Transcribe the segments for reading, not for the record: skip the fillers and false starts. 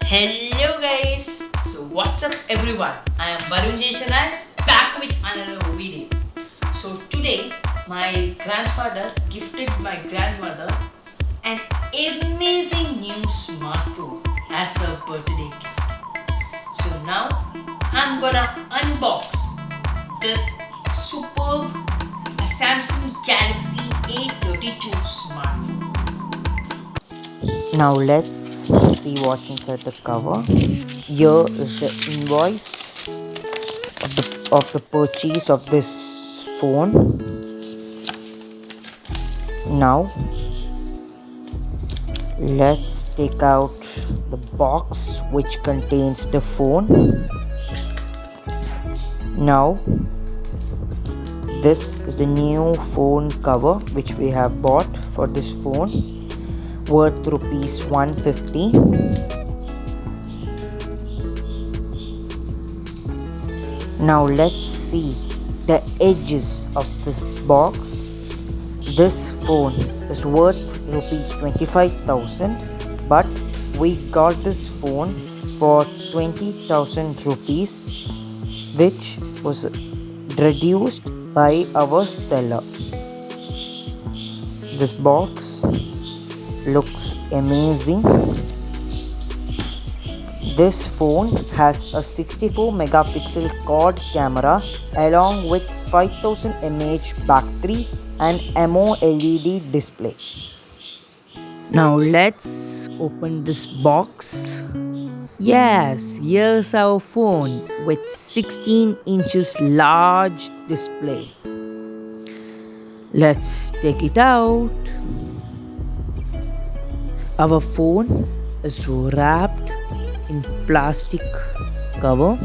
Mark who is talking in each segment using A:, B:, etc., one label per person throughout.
A: Hello guys, so what's up everyone? I am Varun Jeshanai back with another video. So today my grandfather gifted my grandmother an amazing new smartphone as her birthday gift. So now I'm gonna unbox this superb Samsung Galaxy A32 smartphone.
B: Now let's see what's inside the cover. Here is the invoice of the purchase of this phone. Now let's take out the box which contains the phone. Now this is the new phone cover which we have bought for this phone, worth rupees 150. Now let's see the edges of this box. This phone is worth rupees 25,000, but we got this phone for 20,000 rupees, which was reduced by our seller. This box looks amazing. This phone has a 64 megapixel quad camera along with 5000 mAh battery and AMOLED display. Now let's open this box. Yes, here's our phone with 16 inches large display. Let's take it out. Our phone is wrapped in plastic cover.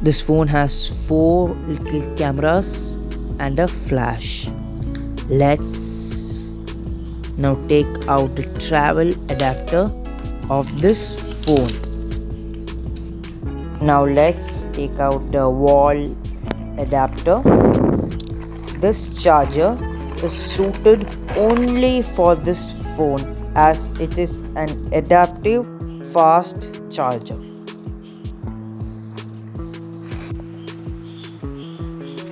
B: This phone has 4 little cameras and a flash. Let's now take out the travel adapter of this phone. Now let's take out the wall adapter. This charger is suited only for this phone as it is an adaptive fast charger.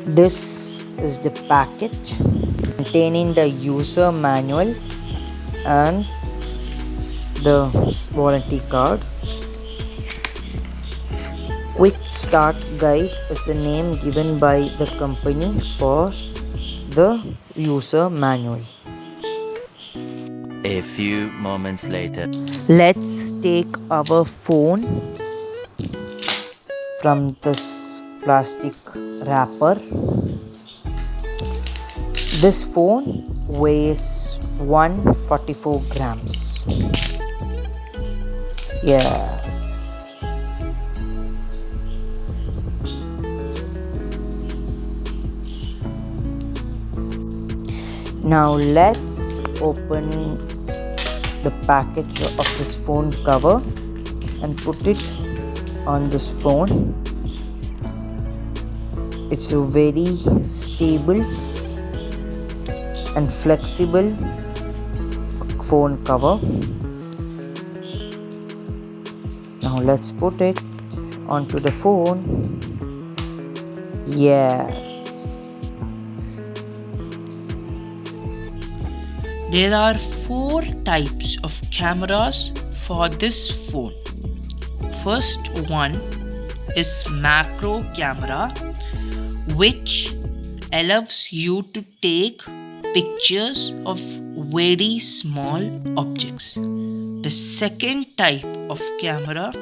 B: This is the package containing the user manual and the warranty card. Quick Start Guide is the name given by the company for the user manual.
C: A few moments later.
B: Let's take our phone from this plastic wrapper. This phone weighs 144 grams. Yes. Now let's open the package of this phone cover and put it on this phone. It's a very stable and flexible phone cover. Now let's put it onto the phone. Yes.
A: There are 4 types of cameras for this phone. First one is macro camera, which allows you to take pictures of very small objects. The second type of camera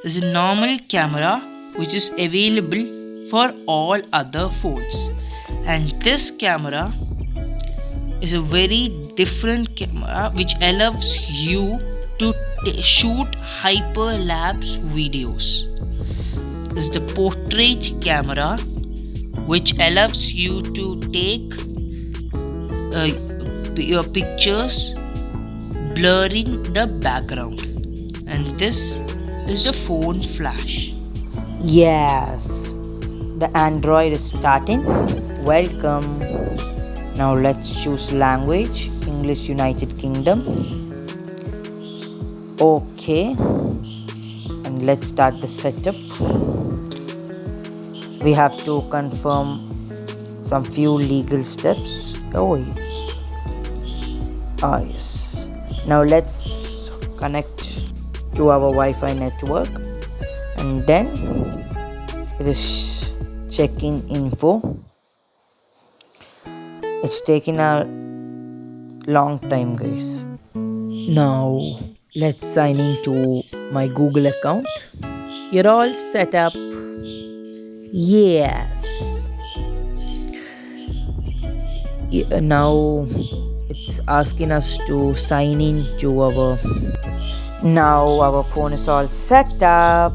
A: is a normal camera, which is available for all other phones. And this camera is a very different camera which allows you to shoot hyperlapse videos. This is the portrait camera, which allows you to take your pictures blurring the background. And this is a phone flash.
B: Yes, the Android is starting. Welcome. Now let's choose language, English United Kingdom. Okay. and let's start the setup. We have to confirm some few legal steps. Yes. Now let's connect to our Wi-Fi network, and then it is checking info. It's taking a long time, guys.
A: Now let's sign into my Google account. You're all set up. Yes. Now it's asking us to sign in to our.
B: Now our phone is all set up.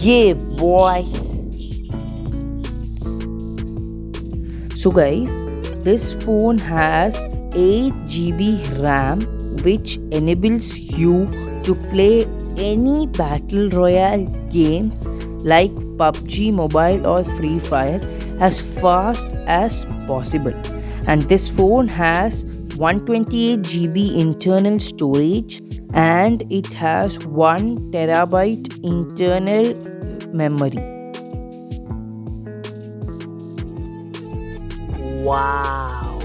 B: Yeah, boy.
A: So guys, this phone has 8 GB RAM, which enables you to play any battle royale game like PUBG Mobile or Free Fire as fast as possible. And this phone has 128 GB internal storage, and it has 1 TB internal memory. Wow,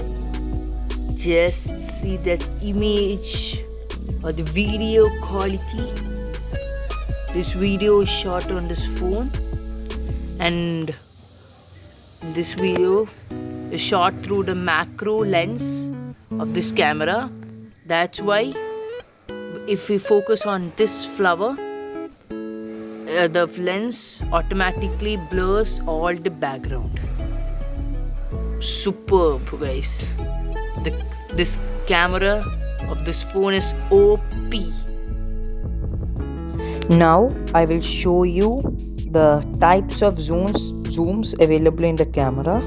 A: just see that image or the video quality. This video is shot on this phone, and this video is shot through the macro lens of this camera. That's why if we focus on this flower, the lens automatically blurs all the background. Superb, guys. This camera of this phone is OP.
B: Now I will show you the types of zooms available in the camera.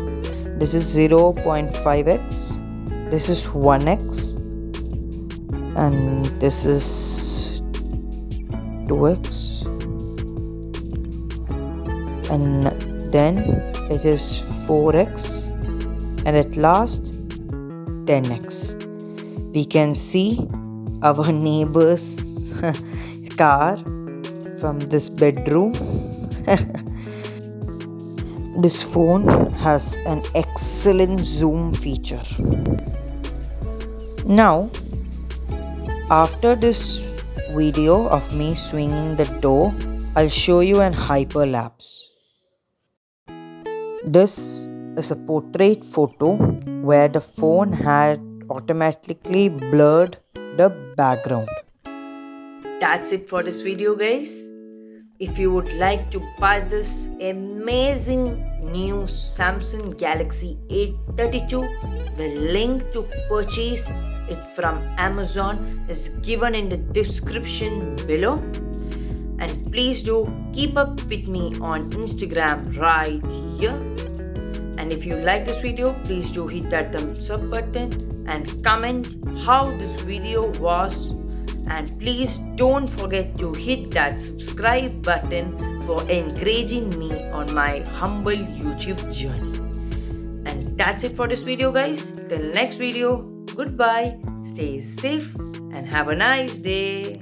B: This is 0.5x, this is 1x, and this is 2x, and then it is 4x, and at last 10x. We can see our neighbor's car from this bedroom. This phone has an excellent zoom feature. Now, after this video of me swinging the door, I'll show you an hyperlapse. This is a portrait photo where the phone had automatically blurred the background.
A: That's it for this video, guys. If you would like to buy this amazing new Samsung Galaxy A32, the link to purchase it from Amazon is given in the description below. And please do keep up with me on Instagram right here. And if you like this video, please do hit that thumbs up button and comment how this video was. And please don't forget to hit that subscribe button for encouraging me on my humble YouTube journey. And that's it for this video, guys. Till next video, goodbye, stay safe and have a nice day.